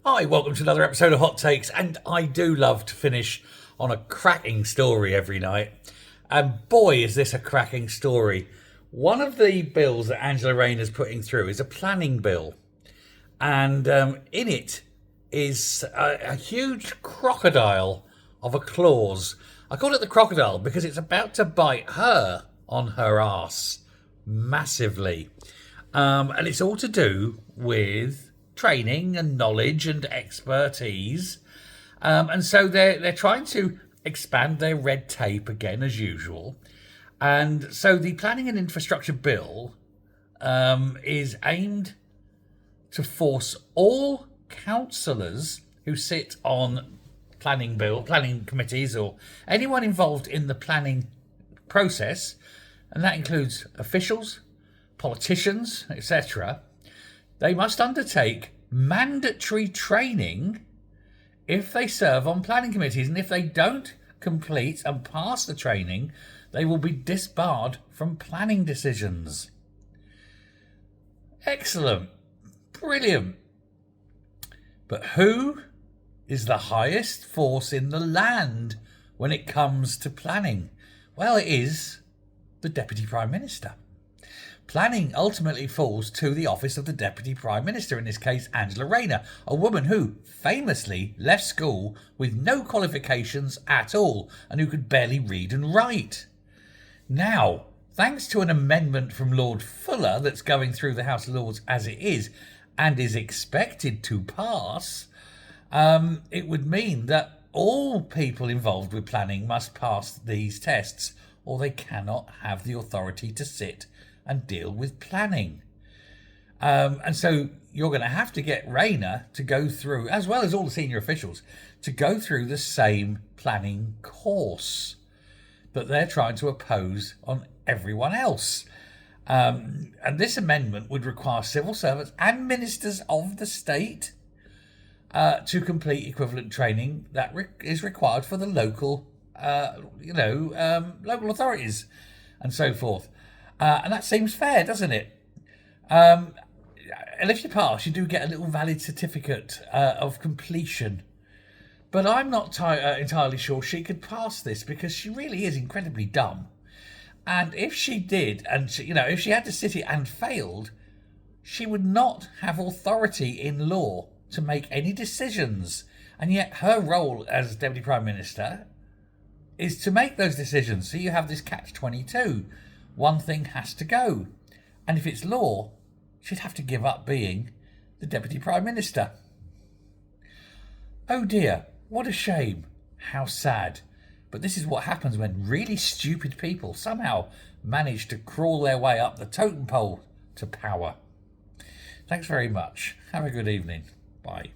Hi, welcome to another episode of Hot Takes, and I do love to finish on a cracking story every night. And boy, is this a cracking story. One of the bills that Angela Rayner's putting through is a planning bill. And in it is a huge crocodile of a clause. I call it the crocodile because it's about to bite her on her arse massively. And it's all to do with training and knowledge and expertise. And so they're trying to expand their red tape again, as usual. And so the Planning and Infrastructure Bill is aimed to force all councillors who sit on planning committees or anyone involved in the planning process, and that includes officials, politicians, etc., they must undertake mandatory training if they serve on planning committees. And if they don't complete and pass the training, they will be disbarred from planning decisions. Excellent. Brilliant. But who is the highest force in the land when it comes to planning? Well, it is the Deputy Prime Minister. Planning ultimately falls to the office of the Deputy Prime Minister, in this case Angela Rayner, a woman who famously left school with no qualifications at all and who could barely read and write. Now, thanks to an amendment from Lord Fuller that's going through the House of Lords as it is and is expected to pass, it would mean that all people involved with planning must pass these tests, or they cannot have the authority to sit and deal with planning. And so you're going to have to get Rayner to go through, as well as all the senior officials, to go through the same planning course that they're trying to oppose on everyone else. And this amendment would require civil servants and ministers of the state to complete equivalent training that is required for the local, local authorities and so forth. And that seems fair, doesn't it? And if you pass, you do get a little valid certificate of completion. But I'm not entirely sure she could pass this because she really is incredibly dumb. And if she did, and if she had to sit it and failed, she would not have authority in law to make any decisions. And yet her role as Deputy Prime Minister is to make those decisions. So you have this catch-22. One thing has to go. And if it's law, she'd have to give up being the Deputy Prime Minister. Oh dear, what a shame. How sad. But this is what happens when really stupid people somehow manage to crawl their way up the totem pole to power. Thanks very much. Have a good evening. Bye.